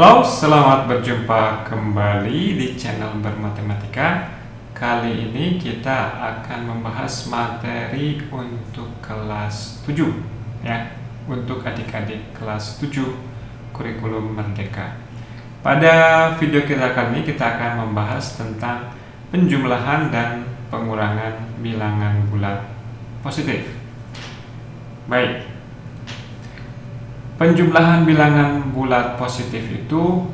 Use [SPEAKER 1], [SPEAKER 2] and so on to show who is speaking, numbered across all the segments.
[SPEAKER 1] Halo, selamat berjumpa kembali di channel Bermatematika. Kali ini kita akan membahas materi untuk kelas 7 ya, untuk adik-adik kelas 7 kurikulum Merdeka. Pada video kita kali ini kita akan membahas tentang penjumlahan dan pengurangan bilangan bulat positif. Baik. Penjumlahan bilangan bulat positif itu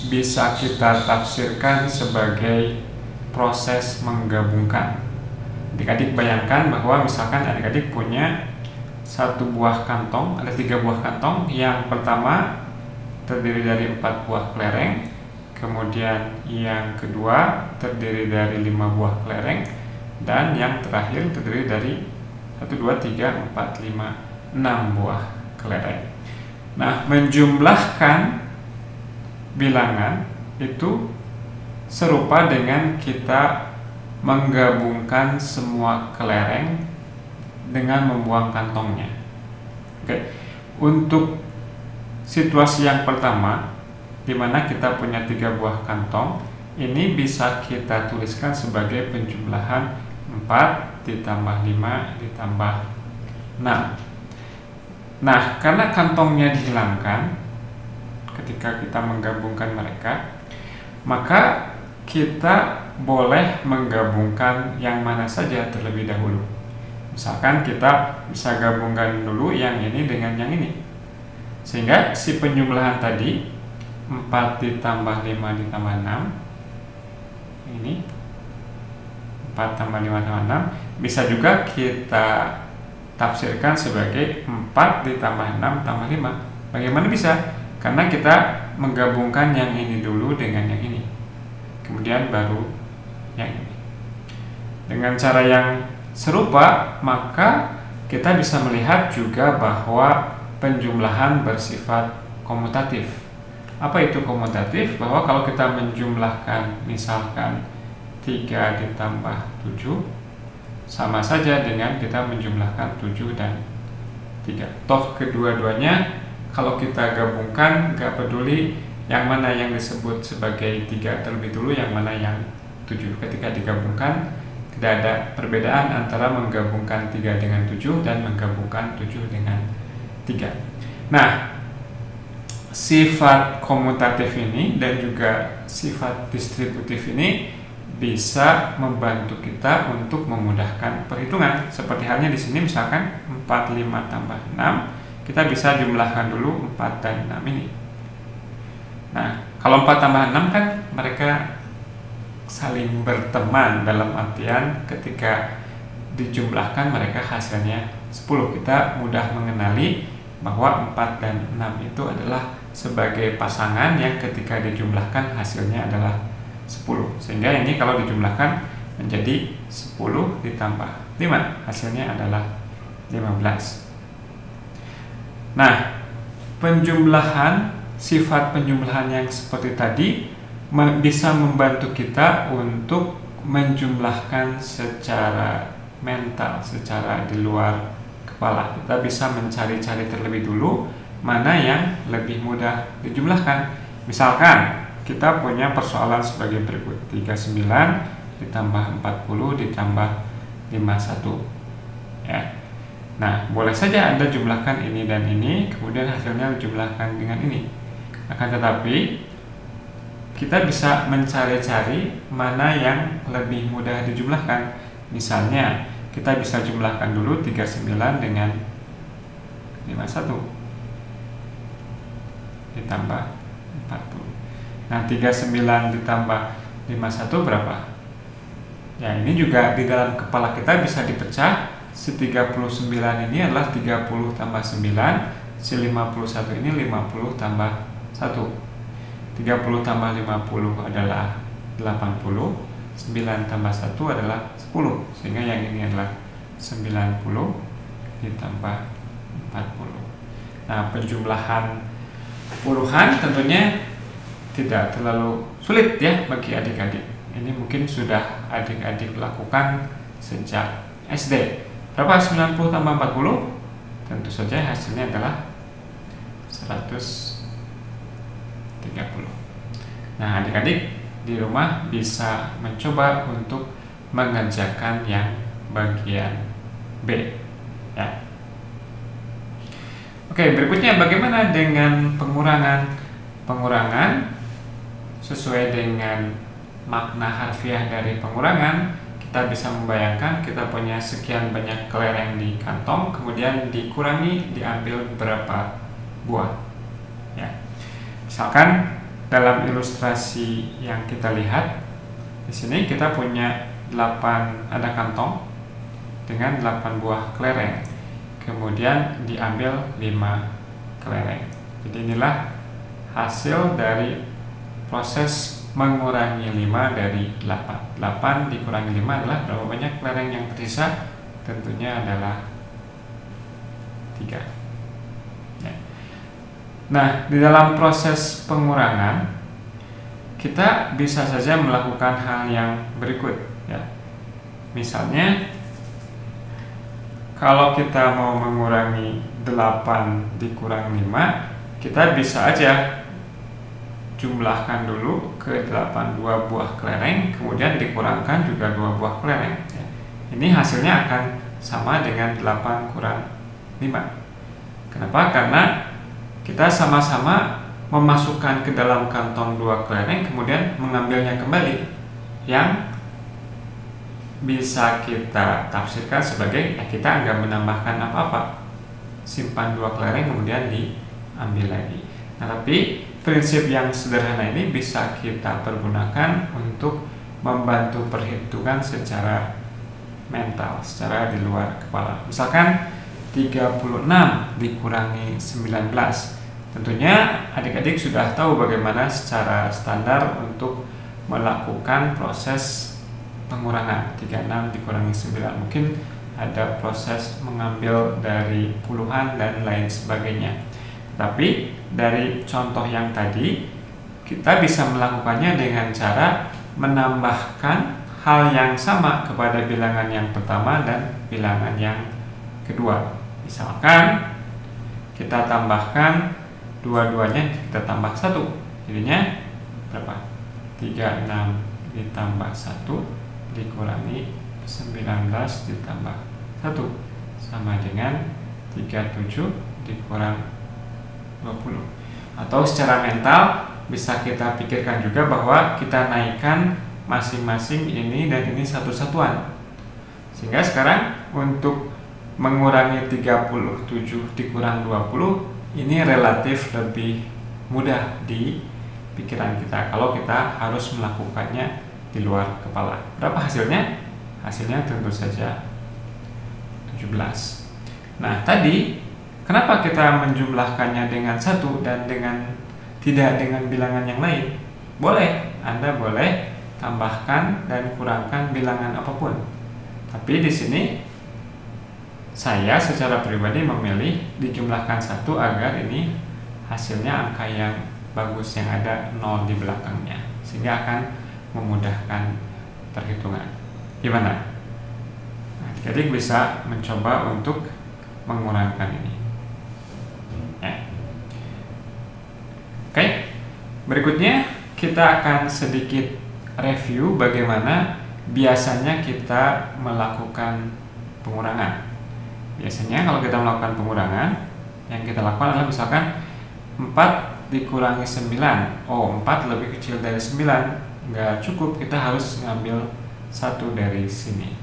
[SPEAKER 1] bisa kita tafsirkan sebagai proses menggabungkan. Adik-adik bayangkan bahwa misalkan adik-adik punya satu buah kantong, ada 3 buah kantong. Yang pertama terdiri dari 4 buah kelereng, kemudian yang kedua terdiri dari 5 buah kelereng, dan yang terakhir terdiri dari 1, 2, 3, 4, 5, 6 buah kelereng. Nah, menjumlahkan bilangan itu serupa dengan kita menggabungkan semua kelereng dengan membuang kantongnya. Oke. Untuk situasi yang pertama, di mana kita punya 3 buah kantong, ini bisa kita tuliskan sebagai penjumlahan 4 ditambah 5 ditambah 6. Nah, karena kantongnya dihilangkan ketika kita menggabungkan mereka, maka kita boleh menggabungkan yang mana saja terlebih dahulu. Misalkan kita bisa gabungkan dulu yang ini dengan yang ini, sehingga si penjumlahan tadi 4 ditambah 5 ditambah 6, ini 4 tambah 5 tambah 6 bisa juga kita tafsirkan sebagai 4 ditambah 6 tambah 5. Bagaimana bisa? Karena kita menggabungkan yang ini dulu dengan yang ini, kemudian baru yang ini. Dengan cara yang serupa, maka kita bisa melihat juga bahwa penjumlahan bersifat komutatif. Apa itu komutatif? Bahwa kalau kita menjumlahkan misalkan 3 ditambah 7, sama saja dengan kita menjumlahkan 7 dan 3. Toh kedua-duanya kalau kita gabungkan, gak peduli yang mana yang disebut sebagai 3 terlebih dulu, yang mana yang 7. Ketika digabungkan, tidak ada perbedaan antara menggabungkan 3 dengan 7 dan menggabungkan 7 dengan 3. Nah, sifat komutatif ini dan juga sifat distributif ini bisa membantu kita untuk memudahkan perhitungan. Seperti halnya di sini misalkan 4, 5 tambah 6, kita bisa jumlahkan dulu 4 dan 6 ini. Nah, kalau 4 tambah 6 kan mereka saling berteman, dalam artian ketika dijumlahkan mereka hasilnya 10. Kita mudah mengenali bahwa 4 dan 6 itu adalah sebagai pasangan yang ketika dijumlahkan hasilnya adalah 10. Sehingga ini kalau dijumlahkan menjadi 10 ditambah 5, hasilnya adalah 15. Nah, sifat penjumlahan yang seperti tadi bisa membantu kita untuk menjumlahkan secara mental, secara di luar kepala. Kita bisa mencari-cari terlebih dulu mana yang lebih mudah dijumlahkan. Misalkan kita punya persoalan sebagai berikut: 39 ditambah 40 ditambah 51 ya. Nah, boleh saja Anda jumlahkan ini dan ini, kemudian hasilnya dijumlahkan dengan ini. Akan tetapi kita bisa mencari-cari mana yang lebih mudah dijumlahkan. Misalnya kita bisa jumlahkan dulu 39 dengan 51 ditambah 40. Nah, 39 ditambah 51 berapa? Ya, ini juga di dalam kepala kita bisa dipecah. Si 39 ini adalah 30 tambah 9, si 51 ini 50 tambah 1. 30 tambah 50 adalah 80, 9 tambah 1 adalah 10, sehingga yang ini adalah 90 ditambah 40. Nah, penjumlahan puluhan tentunya tidak terlalu sulit ya bagi adik-adik. Ini mungkin sudah adik-adik lakukan sejak SD. Berapa 90 tambah 40? Tentu saja hasilnya adalah 130. 30. Nah, adik-adik di rumah bisa mencoba untuk mengerjakan yang bagian B ya. Oke, berikutnya bagaimana dengan pengurangan? Pengurangan sesuai dengan makna harfiah dari pengurangan, kita bisa membayangkan kita punya sekian banyak kelereng di kantong, kemudian dikurangi diambil berapa buah ya. Misalkan dalam ilustrasi yang kita lihat di sini kita punya 8 ada kantong dengan 8 buah kelereng, kemudian diambil 5 kelereng. Jadi inilah hasil dari proses mengurangi 5 dari 8. 8 dikurangi 5 adalah berapa banyak kelereng yang tersisa? Tentunya adalah 3 ya. Nah, di dalam proses pengurangan kita bisa saja melakukan hal yang berikut ya. Misalnya kalau kita mau mengurangi 8 dikurang 5, kita bisa aja jumlahkan dulu ke 8 2 buah kelereng, kemudian dikurangkan juga 2 buah kelereng ya. Ini hasilnya akan sama dengan 8 kurang 5. Kenapa? Karena kita sama-sama memasukkan ke dalam kantong 2 kelereng, kemudian mengambilnya kembali, yang bisa kita tafsirkan sebagai ya kita nggak menambahkan apa-apa, simpan 2 kelereng kemudian diambil lagi. Nah, tapi prinsip yang sederhana ini bisa kita pergunakan untuk membantu perhitungan secara mental, secara di luar kepala. Misalkan 36 dikurangi 19. Tentunya adik-adik sudah tahu bagaimana secara standar untuk melakukan proses pengurangan. 36 dikurangi 9. Mungkin ada proses mengambil dari puluhan dan lain sebagainya. Tapi dari contoh yang tadi kita bisa melakukannya dengan cara menambahkan hal yang sama kepada bilangan yang pertama dan bilangan yang kedua. Misalkan kita tambahkan dua-duanya, kita tambah 1, jadinya berapa? 36 ditambah 1 dikurangi 19 ditambah 1 sama dengan 37 dikurang 20. Atau secara mental bisa kita pikirkan juga bahwa kita naikkan masing-masing ini dan ini satu satuan, sehingga sekarang untuk mengurangi 37 dikurang 20 ini relatif lebih mudah di pikiran kita kalau kita harus melakukannya di luar kepala. Berapa hasilnya? Hasilnya tentu saja 17. Nah, tadi kenapa kita menjumlahkannya dengan 1 dan tidak dengan bilangan yang lain? Boleh, Anda boleh tambahkan dan kurangkan bilangan apapun. Tapi di sini saya secara pribadi memilih dijumlahkan 1 agar ini hasilnya angka yang bagus, yang ada 0 di belakangnya, sehingga akan memudahkan perhitungan. Gimana? Nah, jadi bisa mencoba untuk mengurangkan ini. Oke, berikutnya kita akan sedikit review bagaimana biasanya kita melakukan pengurangan. Biasanya kalau kita melakukan pengurangan, yang kita lakukan adalah misalkan 4 dikurangi 9. Oh, 4 lebih kecil dari 9. Nggak cukup, kita harus ngambil 1 dari sini.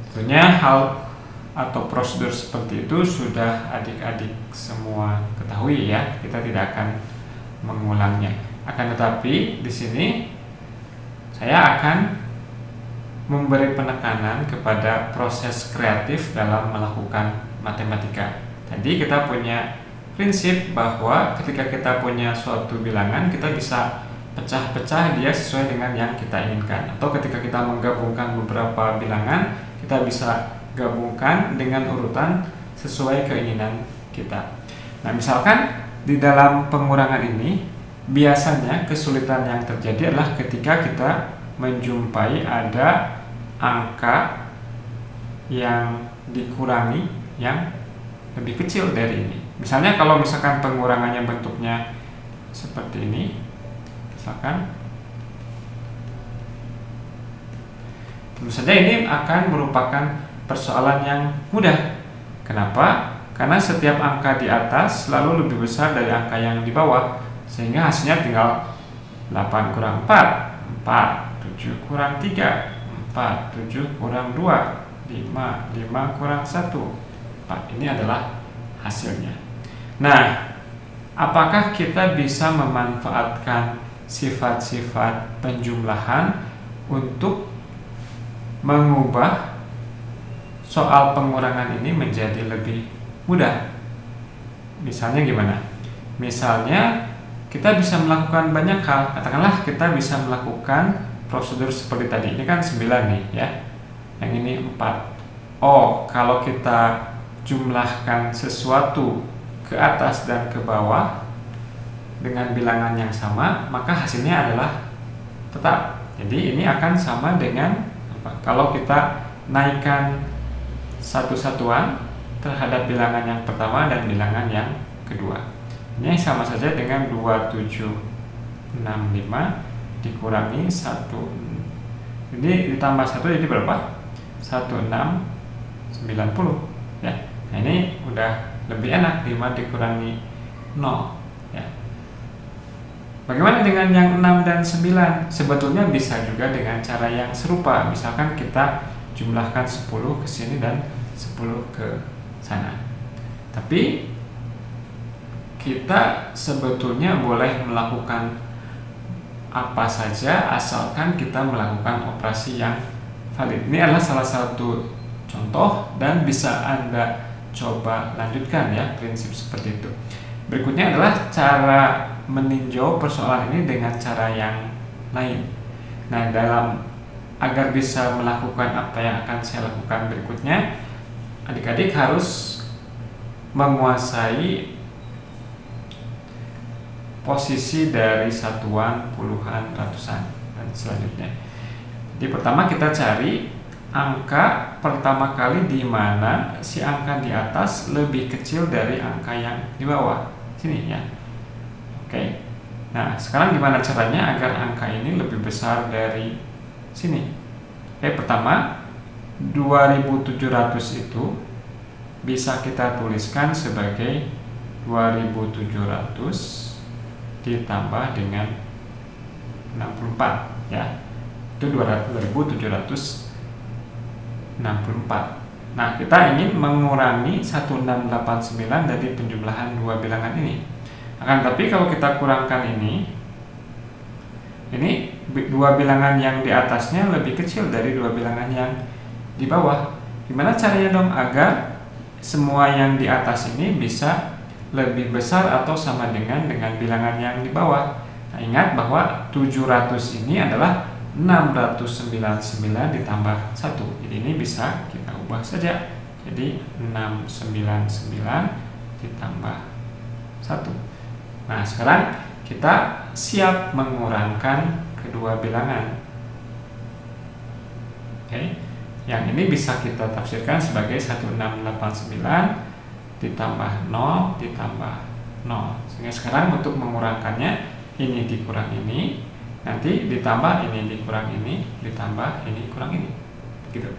[SPEAKER 1] Tentunya hal atau prosedur seperti itu sudah adik-adik semua ketahui ya. Kita tidak akan mengulangnya. Akan tetapi di sini saya akan memberi penekanan kepada proses kreatif dalam melakukan matematika. Tadi kita punya prinsip bahwa ketika kita punya suatu bilangan, kita bisa pecah-pecah dia sesuai dengan yang kita inginkan. Atau ketika kita menggabungkan beberapa bilangan, kita bisa gabungkan dengan urutan sesuai keinginan kita. Nah, misalkan di dalam pengurangan ini, biasanya kesulitan yang terjadi adalah ketika kita menjumpai ada angka yang dikurangi yang lebih kecil dari ini. Misalnya kalau misalkan pengurangannya bentuknya seperti ini, misalkan. Tentu saja ini akan merupakan persoalan yang mudah. Kenapa? Karena setiap angka di atas selalu lebih besar dari angka yang di bawah, sehingga hasilnya tinggal 8 kurang 4, 4, 7 kurang 3, 4, 7 kurang 2, 5, 5 kurang 1, 4. Ini adalah hasilnya. Nah, apakah kita bisa memanfaatkan sifat-sifat penjumlahan untuk mengubah soal pengurangan ini menjadi lebih mudah? Misalnya gimana? Misalnya kita bisa melakukan banyak hal. Katakanlah kita bisa melakukan prosedur seperti tadi. Ini kan 9 nih ya. Yang ini 4. Oh, kalau kita jumlahkan sesuatu ke atas dan ke bawah dengan bilangan yang sama, maka hasilnya adalah tetap. Jadi ini akan sama dengan apa? Kalau kita naikkan satu satuan terhadap bilangan yang pertama dan bilangan yang kedua. Ini sama saja dengan 2765 dikurangi 1. Ini ditambah 1 jadi berapa? 1690 ya. Nah, ini udah lebih enak, 5 dikurangi 0 ya. Bagaimana dengan yang 6 dan 9? Sebetulnya bisa juga dengan cara yang serupa. Misalkan kita jumlahkan 10 ke sini dan 10 ke sana. Tapi kita sebetulnya boleh melakukan apa saja asalkan kita melakukan operasi yang valid. Ini adalah salah satu contoh dan bisa Anda coba lanjutkan ya prinsip seperti itu. Berikutnya adalah cara meninjau persoalan ini dengan cara yang lain. Nah, agar bisa melakukan apa yang akan saya lakukan berikutnya, adik-adik harus menguasai posisi dari satuan, puluhan, ratusan, dan selanjutnya. Jadi pertama kita cari angka pertama kali di mana si angka di atas lebih kecil dari angka yang di bawah. Sini ya. Oke. Nah, sekarang gimana caranya agar angka ini lebih besar dari sini? Oke, pertama 2700 itu bisa kita tuliskan sebagai 2700 ditambah dengan 64 ya. Itu 2764. Nah, kita ingin mengurangi 1689 dari penjumlahan dua bilangan ini. Akan tapi kalau kita kurangkan ini dua bilangan yang di atasnya lebih kecil dari dua bilangan yang di bawah. Gimana caranya dong agar semua yang di atas ini bisa lebih besar atau sama dengan bilangan yang di bawah? Nah, ingat bahwa 700 ini adalah 699 ditambah 1. Jadi ini bisa kita ubah saja. Jadi 699 ditambah 1. Nah, sekarang kita siap mengurangkan kedua bilangan. Oke. Yang ini bisa kita tafsirkan sebagai 1689 ditambah 0 ditambah 0. Sehingga sekarang untuk mengurangkannya, ini dikurang ini, nanti ditambah ini dikurang ini, ditambah ini kurang ini. Gitu.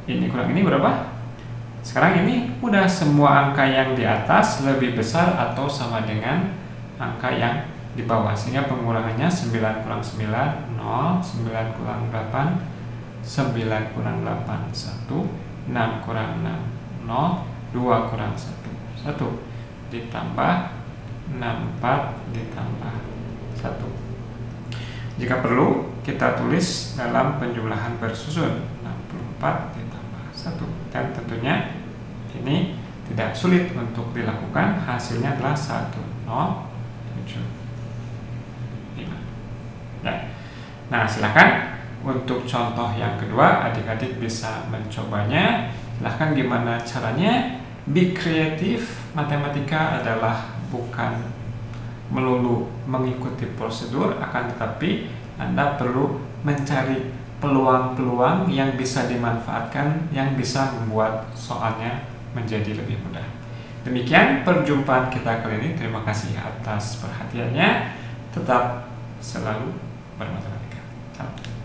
[SPEAKER 1] Ini kurang ini berapa? Sekarang ini udah semua angka yang di atas lebih besar atau sama dengan angka yang di bawah. Sehingga pengurangannya 9 kurang 9, 0, 9 kurang 8, 9 kurang 8, 1, 6 kurang 6, 0, 2 kurang 1, 1 ditambah 64 ditambah 1. Jika perlu kita tulis dalam penjumlahan bersusun 64 ditambah 1. Dan tentunya ini tidak sulit untuk dilakukan. Hasilnya adalah 1075 ya. Nah, silakan untuk contoh yang kedua adik-adik bisa mencobanya. Silahkan gimana caranya. Be kreatif. Matematika adalah bukan melulu mengikuti prosedur, akan tetapi Anda perlu mencari peluang-peluang yang bisa dimanfaatkan, yang bisa membuat soalnya menjadi lebih mudah. Demikian perjumpaan kita kali ini. Terima kasih atas perhatiannya. Tetap selalu bermatematika. Salam.